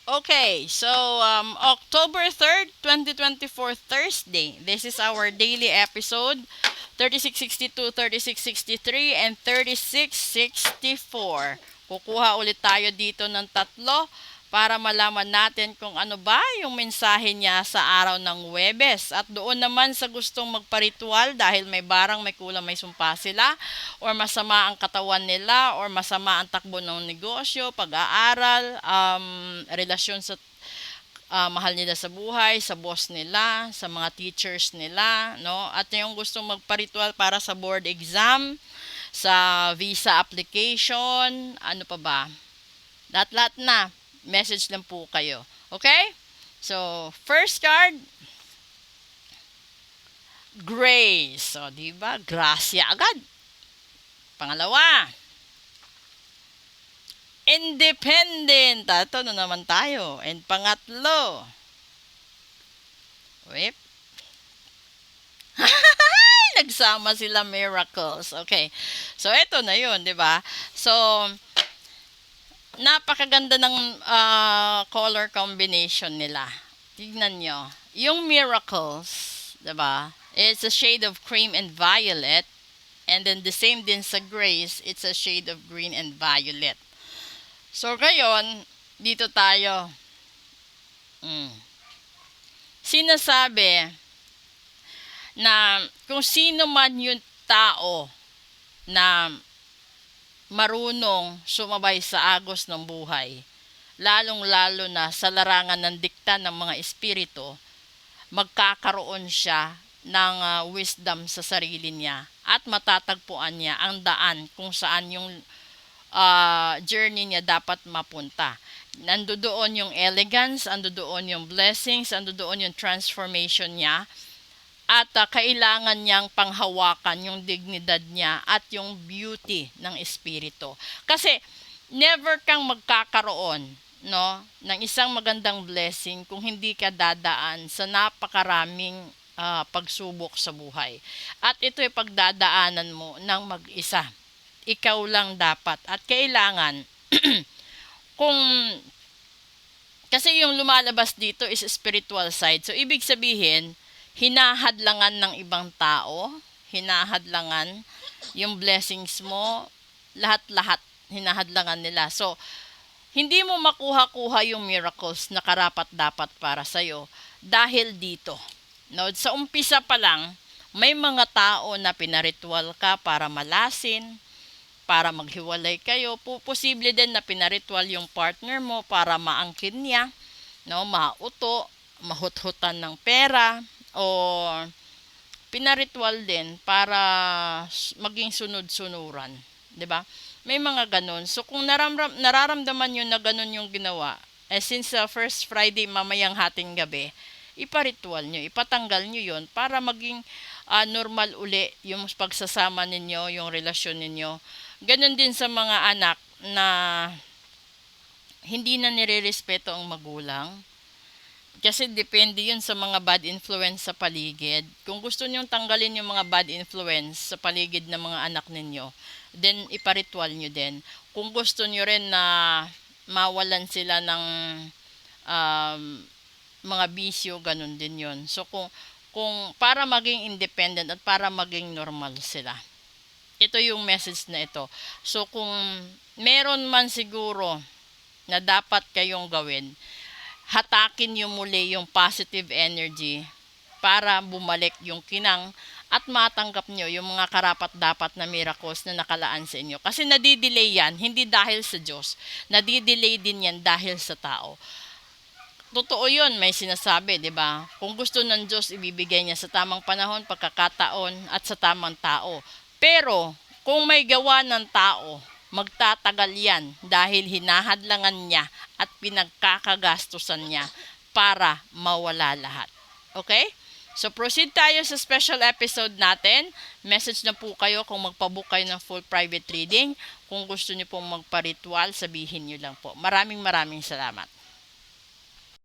Okay, so October 3rd, 2024, Thursday. This is our daily episode 3662, 3663, and 3664. Kukuha ulit tayo dito ng tatlo para malaman natin kung ano ba yung mensahe niya sa araw ng Huwebes. At doon naman sa gustong magparitual dahil may barang, may kulang, may sumpa sila, or masama ang katawan nila, or masama ang takbo ng negosyo, pag-aaral, relasyon sa mahal nila sa buhay, sa boss nila, sa mga teachers nila, no? At yung gustong magparitual para sa board exam, sa visa application, ano pa ba? Lahat-lahat na. Message lang po kayo. Okay? So, first card, grace. So, di ba? Gracia agad. Pangalawa, independent. Ito na naman tayo. And pangatlo, wait. Nagsama sila miracles. Okay. So, ito na yun, di ba? So, napakaganda ng color combination nila. Tignan nyo. Yung miracles, diba? It's a shade of cream and violet. And then the same din sa grace, it's a shade of green and violet. So ngayon, dito tayo. Sinasabi na kung sino man yung tao na marunong sumabay sa agos ng buhay, lalong-lalo na sa larangan ng dikta ng mga espiritu, magkakaroon siya ng wisdom sa sarili niya at matatagpuan niya ang daan kung saan yung journey niya dapat mapunta. Nandoon yung elegance, andoon yung blessings, andoon yung transformation niya, at kailangan niyang panghawakan yung dignidad niya at yung beauty ng espiritu. Kasi never kang magkakaroon, no, ng isang magandang blessing kung hindi ka dadaan sa napakaraming pagsubok sa buhay. At ito ay pagdadaanan mo ng mag-isa. Ikaw lang dapat. At kailangan, kung kasi yung lumalabas dito is spiritual side. So, ibig sabihin, hinahadlangan ng ibang tao, hinahadlangan yung blessings mo, lahat-lahat hinahadlangan nila. So, hindi mo makuha-kuha yung miracles na karapat-dapat para sa'yo dahil dito. No, sa umpisa pa lang, may mga tao na pinaritual ka para malasin, para maghiwalay kayo. Posible din na pinaritual yung partner mo para maangkin niya, no, mauto, mahuthutan ng pera, o pinaritual din para maging sunod-sunuran, 'di ba? May mga ganun. So kung nararamdaman niyo na ganun yung ginawa, since first Friday mamayang hating gabi, iparitual niyo, ipatanggal niyo 'yon para maging normal uli yung pagsasama ninyo, yung relasyon ninyo. Ganun din sa mga anak na hindi na nirerespeto ang magulang. Kasi depende yun sa mga bad influence sa paligid. Kung gusto nyong tanggalin yung mga bad influence sa paligid ng mga anak ninyo, then iparitual nyo din. Kung gusto nyo rin na mawalan sila ng um, mga bisyo, ganun din yun. So kung para maging independent at para maging normal sila. Ito yung message na ito. So kung meron man siguro na dapat kayong gawin, hatakin niyo muli yung positive energy para bumalik yung kinang at matanggap nyo yung mga karapat-dapat na miracles na nakalaan sa inyo. Kasi nadidelay yan, hindi dahil sa Diyos. Nadidelay din yan dahil sa tao. Totoo yun, may sinasabi, di ba? Kung gusto ng Diyos, ibibigay niya sa tamang panahon, pagkakataon, at sa tamang tao. Pero, kung may gawa ng tao, magtatagal yan dahil hinahadlangan niya at pinagkakagastusan niya para mawala lahat. Okay? So, proceed tayo sa special episode natin. Message na po kayo kung magpabook kayo ng full private reading. Kung gusto niyo pong magpa-ritual, sabihin niyo lang po. Maraming salamat.